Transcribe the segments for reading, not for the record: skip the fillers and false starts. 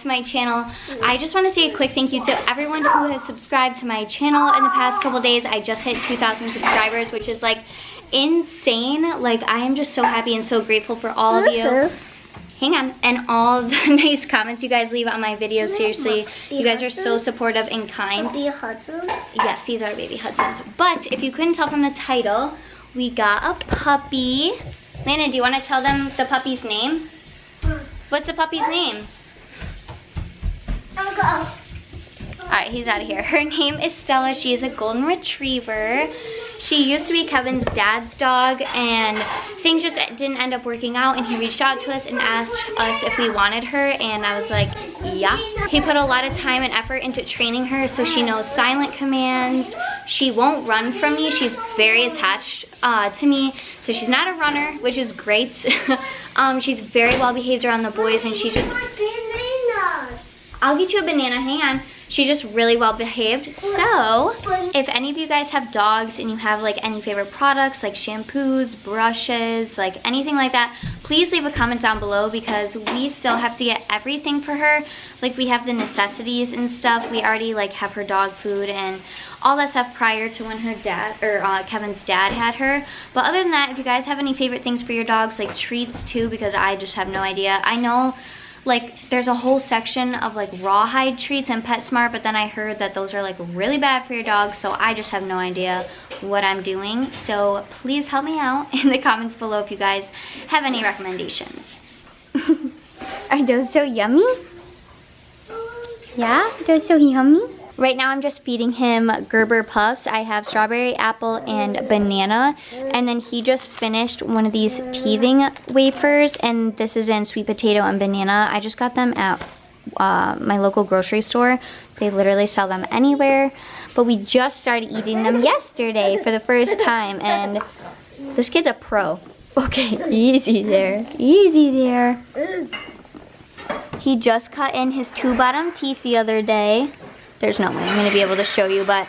to my channel. I just want to say a quick thank you to everyone who has subscribed to my channel in the past couple days. I just hit 2,000 subscribers, which is like insane. Like, I am just so happy and so grateful for all of you. Hang on. And all the nice comments you guys leave on my videos. Seriously, you guys are so supportive and kind. The Hudsons? Yes, these are baby Hudsons. But if you couldn't tell from the title, we got a puppy. Lana, do you want to tell them the puppy's name? What's the puppy's name? Uncle. Alright, he's out of here. Her name is Stella. She is a golden retriever. She used to be Kevin's dad's dog, and things just didn't end up working out, and he reached out to us and asked us if we wanted her, and I was like, yeah. He put a lot of time and effort into training her so she knows silent commands. She won't run from me. She's very attached to me, so she's not a runner, which is great. She's very well behaved around the boys, and she just... I'll get you a banana, hang on. She's just really well behaved. So, if any of you guys have dogs and you have like any favorite products like shampoos, brushes, like anything like that, please leave a comment down below because we still have to get everything for her. Like, we have the necessities and stuff. We already like have her dog food and all that stuff prior to when her dad or Kevin's dad had her. But other than that, if you guys have any favorite things for your dogs, like treats too, because I just have no idea. I know like there's a whole section of like rawhide treats in PetSmart, but then I heard that those are like really bad for your dog, so I just have no idea what I'm doing. So please help me out in the comments below if you guys have any recommendations. Are those so yummy? Yeah, they're so yummy. Right now I'm just feeding him Gerber Puffs. I have strawberry, apple, and banana. And then he just finished one of these teething wafers, and this is in sweet potato and banana. I just got them at my local grocery store. They literally sell them anywhere. But we just started eating them yesterday for the first time, and this kid's a pro. Okay, easy there. Easy there. He just cut in his 2 bottom teeth the other day. There's no way I'm going to be able to show you, but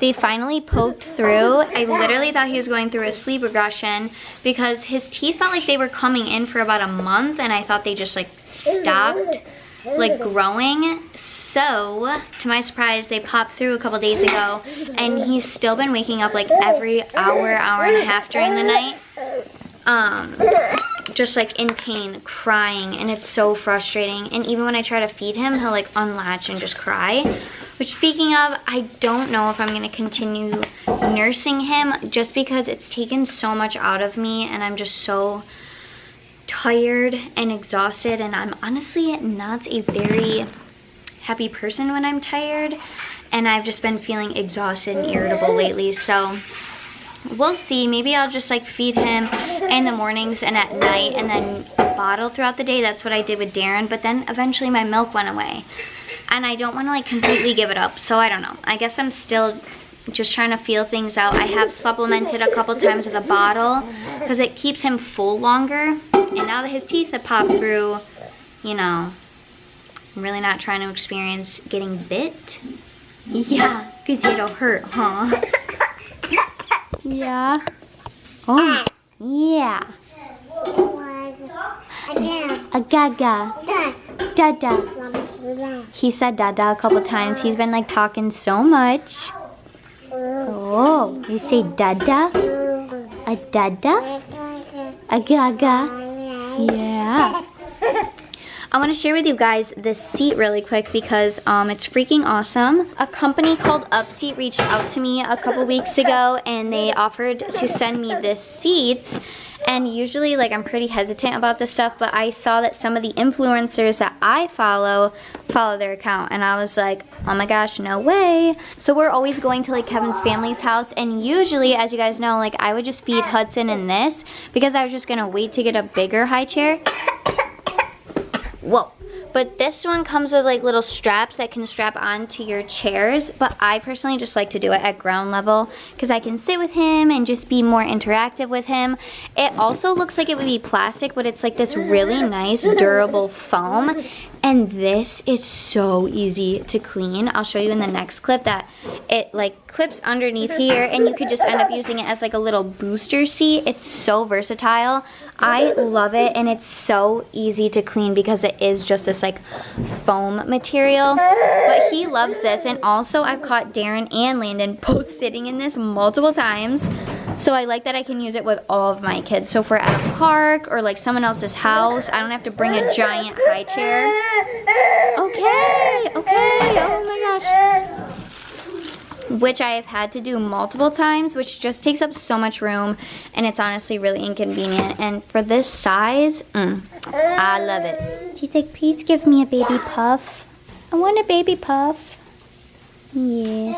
they finally poked through. I literally thought he was going through a sleep regression because his teeth felt like they were coming in for about a month, and I thought they just like stopped like growing. So, to my surprise, they popped through a couple days ago, and he's still been waking up like every hour, hour and a half during the night. Just like in pain, crying, and it's so frustrating. And even when I try to feed him, he'll like unlatch and just cry. Which, speaking of, I don't know if I'm going to continue nursing him just because it's taken so much out of me, and I'm just so tired and exhausted, and I'm honestly not a very happy person when I'm tired, and I've just been feeling exhausted and irritable lately. So we'll see. Maybe I'll just like feed him in the mornings and at night, and then bottle throughout the day. That's what I did with Darren, but then eventually my milk went away, and I don't want to like completely give it up. So I don't know. I guess I'm still just trying to feel things out. I have supplemented a couple times with a bottle because it keeps him full longer, and now that his teeth have popped through, you know, I'm really not trying to experience getting bit. Yeah, because it'll hurt, huh? Yeah. Oh, yeah. A gaga. Dada. He said dada a couple times. He's been like talking so much. Oh, you say dada? A dada? A gaga? Yeah. I want to share with you guys this seat really quick because it's freaking awesome. A company called Upseat reached out to me a couple weeks ago, and they offered to send me this seat. And usually, like, I'm pretty hesitant about this stuff, but I saw that some of the influencers that I follow their account, and I was like, oh my gosh, no way. So we're always going to like Kevin's family's house, and usually, as you guys know, like, I would just feed Hudson in this because I was just gonna wait to get a bigger high chair. Whoa. But this one comes with like little straps that can strap onto your chairs, but I personally just like to do it at ground level because I can sit with him and just be more interactive with him. It also looks like it would be plastic, but it's like this really nice durable foam, And this is so easy to clean. I'll show you in the next clip that it like clips underneath here and you could just end up using it as like a little booster seat. It's so versatile. I love it, and it's so easy to clean because it is just this like foam material. But he loves this, and also I've caught Darren and Landon both sitting in this multiple times. So I like that I can use it with all of my kids. So if we're at a park or like someone else's house, I don't have to bring a giant high chair. Okay, oh my gosh. Which I have had to do multiple times, which just takes up so much room, and it's honestly really inconvenient. And for this size, I love it. She's like, please give me a baby puff. I want a baby puff. Yeah,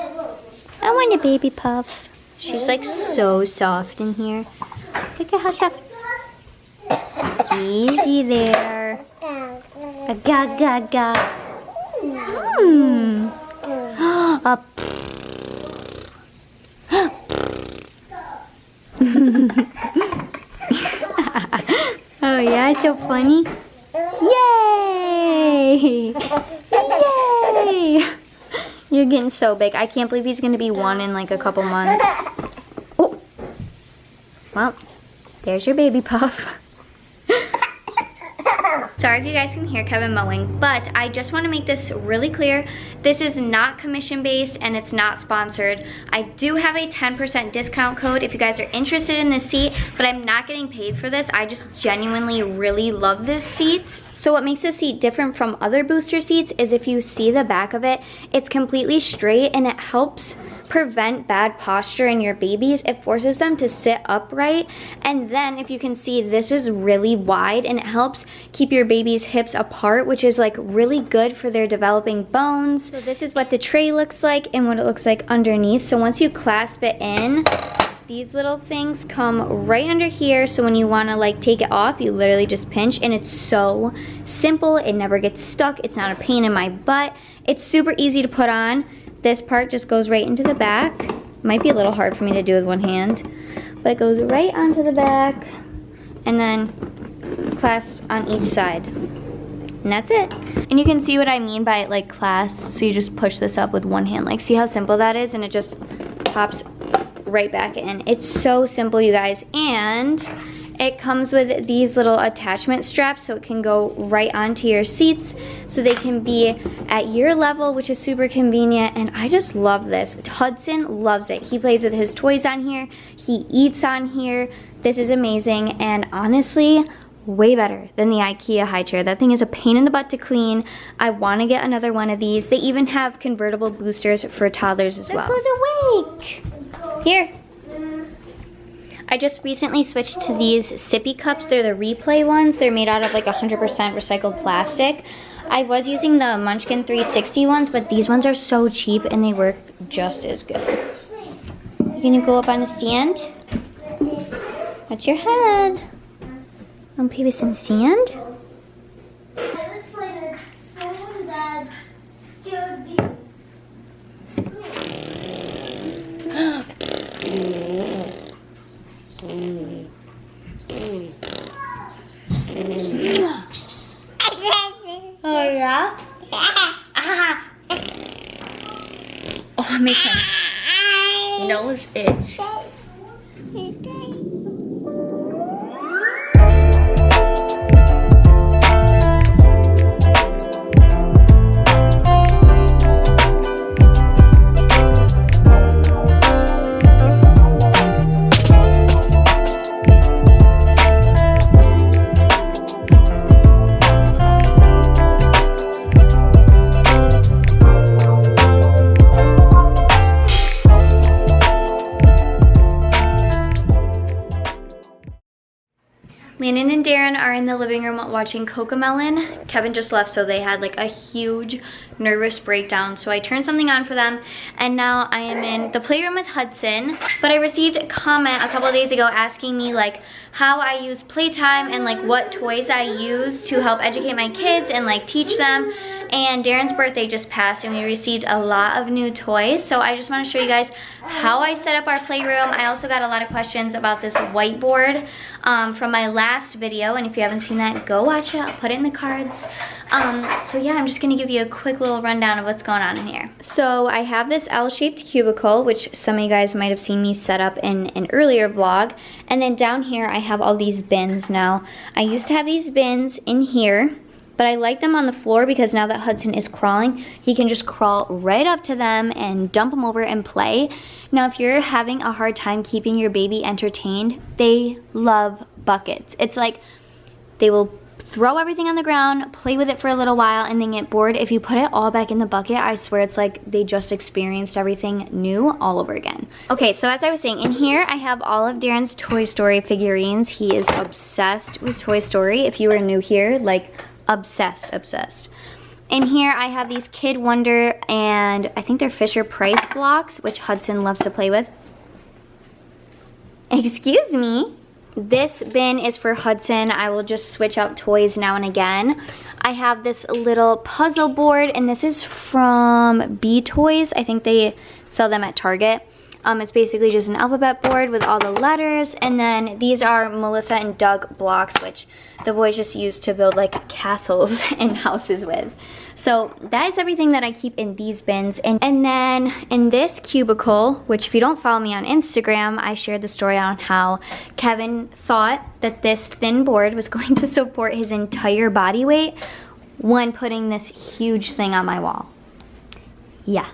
I want a baby puff. She's like so soft in here. Look at how soft. Easy there. Ga ga ga. Up. Oh yeah, it's so funny. Yay! Yay! You're getting so big. I can't believe he's gonna be 1 in like a couple months. Oh! Well, there's your baby puff. Sorry if you guys can hear Kevin mowing, but I just want to make this really clear. This is not commission based and it's not sponsored. I do have a 10% discount code if you guys are interested in this seat, but I'm not getting paid for this. I just genuinely really love this seat. So what makes this seat different from other booster seats is if you see the back of it, it's completely straight and it helps prevent bad posture in your babies. It forces them to sit upright, and then if you can see, this is really wide and it helps keep your baby's hips apart, which is like really good for their developing bones. So this is what the tray looks like and what it looks like underneath. So once you clasp it in, these little things come right under here, so when you want to like take it off, you literally just pinch, and it's so simple. It never gets stuck. It's not a pain in my butt. It's super easy to put on. This part just goes right into the back. Might be a little hard for me to do with one hand, but it goes right onto the back and then clasps on each side. And that's it. And you can see what I mean by it like clasp, so you just push this up with one hand. Like, see how simple that is? And it just pops right back in. It's so simple, you guys. And it comes with these little attachment straps, so it can go right onto your seats, so they can be at your level, which is super convenient. And I just love this. Hudson loves it. He plays with his toys on here. He eats on here. This is amazing, and honestly, way better than the IKEA high chair. That thing is a pain in the butt to clean. I want to get another one of these. They even have convertible boosters for toddlers as well. Look who's awake. Here. I just recently switched to these sippy cups. They're the replay ones. They're made out of like 100% recycled plastic. I was using the Munchkin 360 ones, but these ones are so cheap and they work just as good. You're gonna go up on the stand? Watch your head. Wanna play with some sand? I was playing with someone that scared you. Oh yeah? Oh, it makes my nose itch. Landon and Darren are in the living room watching Cocomelon. Kevin just left, so they had like a huge nervous breakdown. So I turned something on for them, and now I am in the playroom with Hudson. But I received a comment a couple days ago asking me like how I use playtime and like what toys I use to help educate my kids and like teach them. And Darren's birthday just passed and we received a lot of new toys. So I just want to show you guys how I set up our playroom. I also got a lot of questions about this whiteboard from my last video. And if you haven't seen that, go watch it. I'll put it in the cards. So yeah, I'm just gonna give you a quick little rundown of what's going on in here. So I have this L-shaped cubicle, which some of you guys might have seen me set up in an earlier vlog. And then down here, I have all these bins now. I used to have these bins in here, but I like them on the floor because now that Hudson is crawling, he can just crawl right up to them and dump them over and play. Now, if you're having a hard time keeping your baby entertained, they love buckets. It's like they will throw everything on the ground, play with it for a little while, and then get bored. If you put it all back in the bucket, I swear it's like they just experienced everything new all over again. Okay, so as I was saying, in here I have all of Darren's Toy Story figurines. He is obsessed with Toy Story. If you are new here, like obsessed. In here I have these Kid Wonder and I think they're Fisher-Price blocks, which Hudson loves to play with. Excuse me. This bin is for Hudson. I will just switch out toys now and again. I have this little puzzle board, and this is from B Toys. I think they sell them at Target. It's basically just an alphabet board with all the letters, and then these are Melissa and Doug blocks, which the boys just use to build like castles and houses with. So that is everything that I keep in these bins. And then in this cubicle, which if you don't follow me on Instagram, I shared the story on how Kevin thought that this thin board was going to support his entire body weight when putting this huge thing on my wall. Yeah.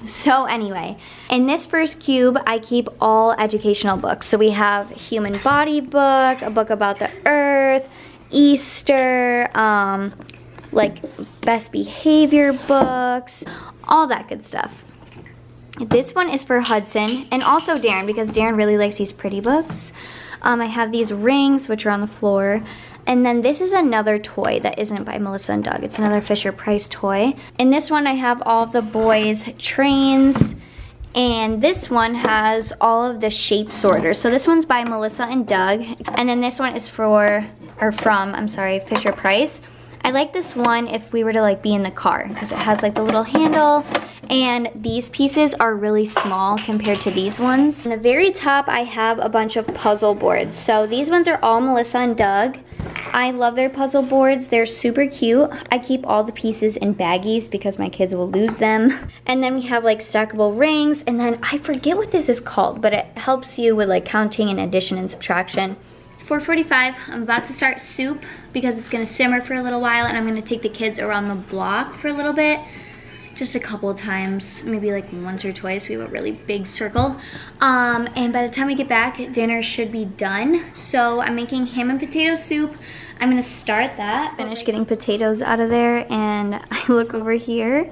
So anyway, in this first cube, I keep all educational books. So we have Human Body book, a book about the earth, Easter, like best behavior books, all that good stuff. This one is for Hudson and also Darren because Darren really likes these pretty books. I have these rings, which are on the floor. And then this is another toy that isn't by Melissa and Doug. It's another Fisher-Price toy. In this one, I have all of the boys' trains. And this one has all of the shape sorters. So this one's by Melissa and Doug. And then this one is from Fisher-Price. I like this one if we were to like be in the car because it has like the little handle. And these pieces are really small compared to these ones. On the very top, I have a bunch of puzzle boards. So these ones are all Melissa and Doug. I love their puzzle boards. They're super cute. I keep all the pieces in baggies because my kids will lose them. And then we have like stackable rings. And then I forget what this is called, but it helps you with like counting and addition and subtraction. It's 4:45. I'm about to start soup because it's gonna simmer for a little while and I'm gonna take the kids around the block for a little bit. Just a couple of times, maybe like once or twice. We have a really big circle. And by the time we get back, dinner should be done. So I'm making ham and potato soup. I'm gonna start that. Just finished getting potatoes out of there and I look over here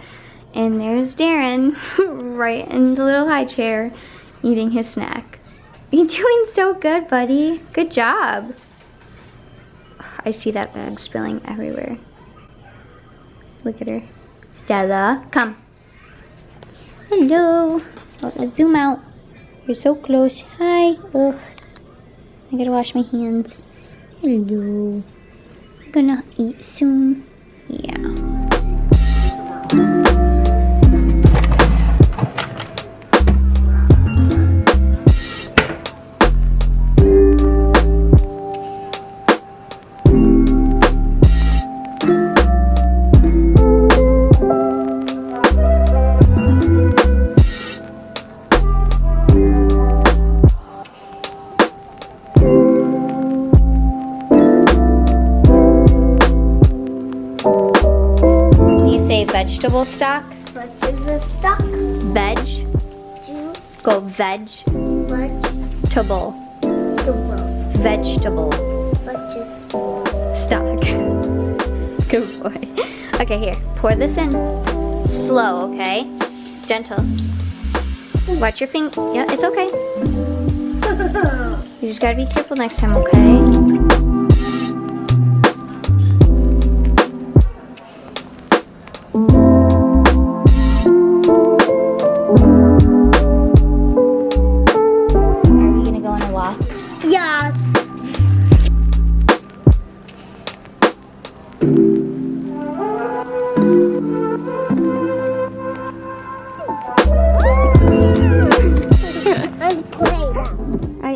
and there's Darren right in the little high chair eating his snack. You're doing so good, buddy. Good job. I see that bag spilling everywhere. Look at her. Stella, come. Hello. Oh, let's zoom out. You're so close. Hi. Ugh. I gotta wash my hands. Hello. I'm gonna eat soon. Yeah. Vegetable stock. What is a stock? Veg. Go veg. Vegetable. Vegetable. Stock. Good boy. Okay, here. Pour this in. Slow, okay? Gentle. Watch your finger. Yeah, it's okay. You just gotta be careful next time, okay?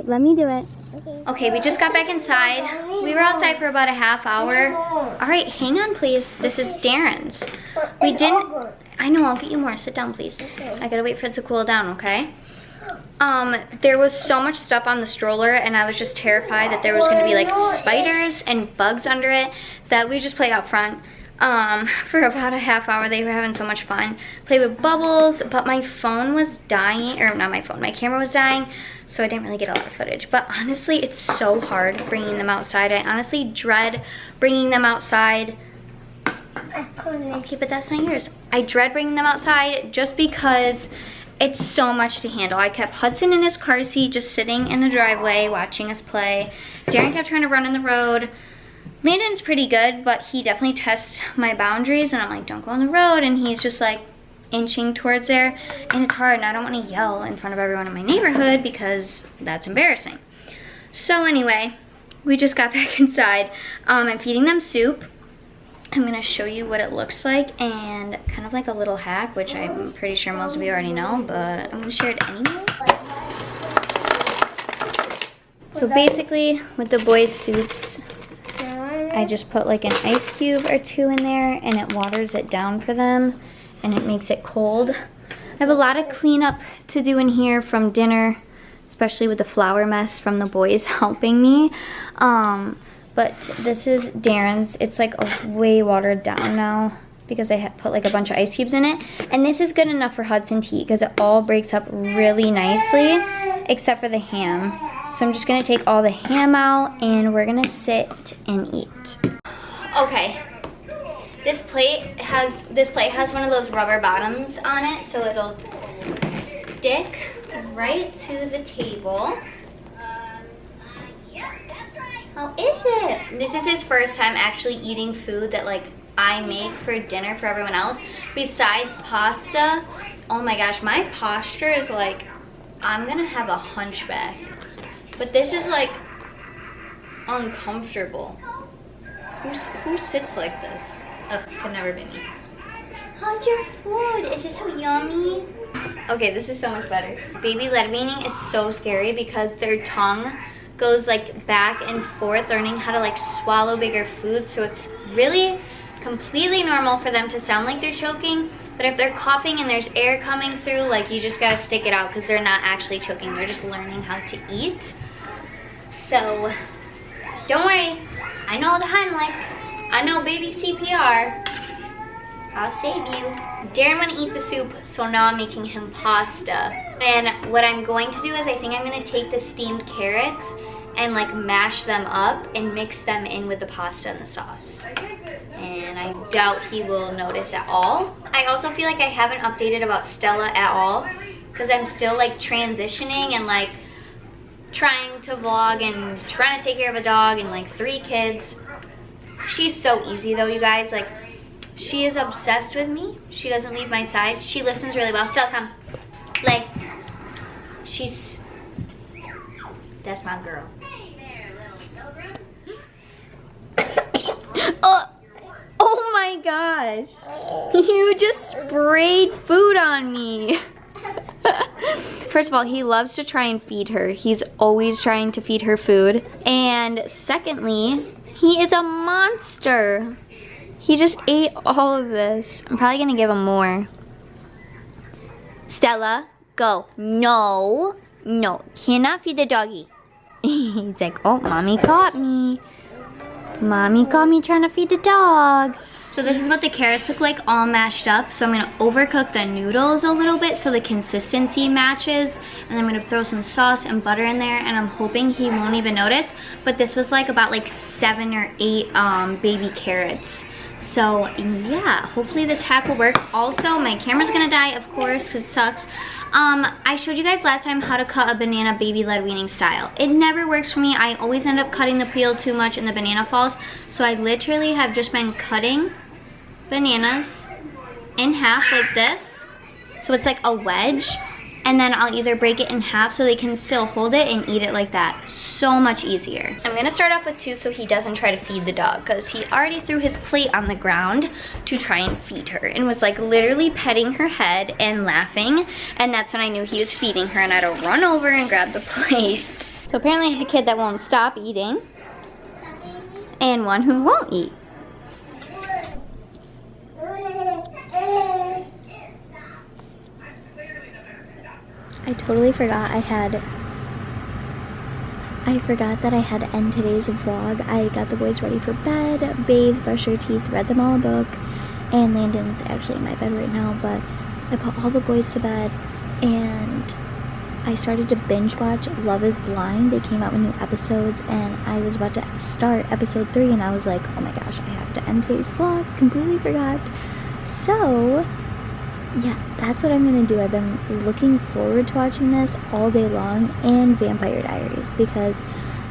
right, let me do it. Okay. Okay, we just got back inside. We were outside for about a half hour. All right, hang on, please. This is Darren's. We didn't, I know, I'll get you more. Sit down, please. I gotta wait for it to cool down, okay? There was so much stuff on the stroller and I was just terrified that there was gonna be like spiders and bugs under it that we just played out front. For about a half hour. They were having so much fun. Played with bubbles, but my phone was dying, or not my phone, my camera was dying, so I didn't really get a lot of footage. But honestly, it's so hard bringing them outside. I honestly dread bringing them outside. Okay, but that's not yours. I dread bringing them outside just because it's so much to handle. I kept Hudson in his car seat just sitting in the driveway watching us play. Darren kept trying to run in the road. Landon's pretty good, but he definitely tests my boundaries and I'm like, don't go on the road, and he's just like inching towards there, and it's hard and I don't want to yell in front of everyone in my neighborhood because that's embarrassing. So anyway, we just got back inside. I'm feeding them soup. I'm gonna show you what it looks like and kind of like a little hack, which I'm pretty sure most of you already know, but I'm gonna share it anyway. So basically with the boys' soups, I just put like an ice cube or two in there and it waters it down for them and it makes it cold. I have a lot of cleanup to do in here from dinner, especially with the flour mess from the boys helping me. But this is Darren's. It's like way watered down now because I put like a bunch of ice cubes in it. And this is good enough for Hudson to eat because it all breaks up really nicely except for the ham. So I'm just gonna take all the ham out and we're gonna sit and eat. Okay, this plate has one of those rubber bottoms on it, so it'll stick right to the table. How is it? This is his first time actually eating food that like I make for dinner for everyone else. Besides pasta, oh my gosh, my posture is like, I'm gonna have a hunchback. But this is like uncomfortable. Who sits like this? Ugh, could never be me. How's your food? Is it so yummy? Okay, this is so much better. Baby led weaning is so scary because their tongue goes like back and forth, learning how to like swallow bigger food. So it's really completely normal for them to sound like they're choking. But if they're coughing and there's air coming through, like you just gotta stick it out because they're not actually choking. They're just learning how to eat. So don't worry. I know the Heimlich. I know baby CPR. I'll save you. Darren wanna eat the soup, so now I'm making him pasta. And what I'm going to do is I think I'm gonna take the steamed carrots and like mash them up and mix them in with the pasta and the sauce. And I doubt he will notice at all. I also feel like I haven't updated about Stella at all because I'm still like transitioning and like trying to vlog and trying to take care of a dog and like 3 kids. She's so easy though, you guys. Like, she is obsessed with me. She doesn't leave my side. She listens really well. Stella, come. Like, she's, that's my girl. Oh my gosh. You just sprayed food on me. First of all, he loves to try and feed her. He's always trying to feed her food. And secondly, he is a monster. He just ate all of this. I'm probably gonna give him more. Stella, go. No, no, cannot feed the doggy. He's like, oh, mommy caught me. Mommy caught me trying to feed the dog. So this is what the carrots look like all mashed up. So I'm gonna overcook the noodles a little bit so the consistency matches. And I'm gonna throw some sauce and butter in there, and I'm hoping he won't even notice. But this was like about like 7 or 8 baby carrots. So yeah, hopefully this hack will work. Also, my camera's gonna die, of course, because it sucks. I showed you guys last time how to cut a banana baby led weaning style. It never works for me. I always end up cutting the peel too much and the banana falls. So I literally have just been cutting bananas in half like this. So it's like a wedge. And then I'll either break it in half so they can still hold it and eat it like that. So much easier. I'm gonna start off with 2 so he doesn't try to feed the dog, because he already threw his plate on the ground to try and feed her and was like literally petting her head and laughing. And that's when I knew he was feeding her and I had to run over and grab the plate. So apparently I have a kid that won't stop eating and one who won't eat. I totally forgot I forgot that I had to end today's vlog. I got the boys ready for bed, bathed, brushed their teeth, read them all a book, and Landon's actually in my bed right now, but I put all the boys to bed and I started to binge watch Love is Blind. They came out with new episodes and I was about to start episode 3 and I was like, oh my gosh, I have to end today's vlog. Completely forgot. So yeah, that's what I'm gonna do. I've been looking forward to watching this all day long, and Vampire Diaries, because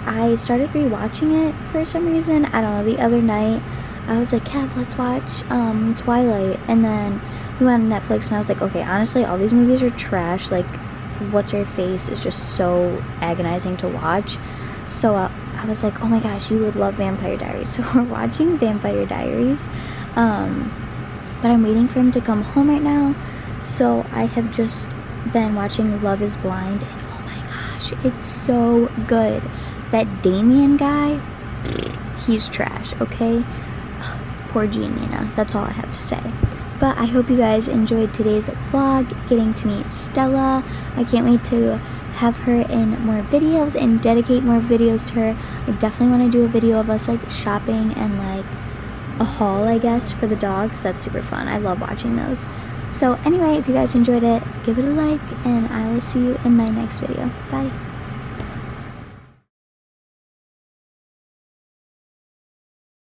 I started rewatching it for some reason. I don't know, the other night I was like, Kev, let's watch Twilight, and then we went on Netflix and I was like, okay, honestly, all these movies are trash. Like, What's Her Face is just so agonizing to watch. So I was like, oh my gosh, you would love Vampire Diaries. So we're watching Vampire Diaries. But I'm waiting for him to come home right now, so I have just been watching Love is Blind, and oh my gosh, it's so good. That Damien guy, he's trash, okay? Poor Giannina, that's all I have to say. But I hope you guys enjoyed today's vlog, getting to meet Stella. I can't wait to have her in more videos and dedicate more videos to her. I definitely want to do a video of us like shopping and like a haul, I guess, for the dogs. That's super fun. I love watching those. So anyway, if you guys enjoyed it, give it a like, and I will see you in my next video. Bye.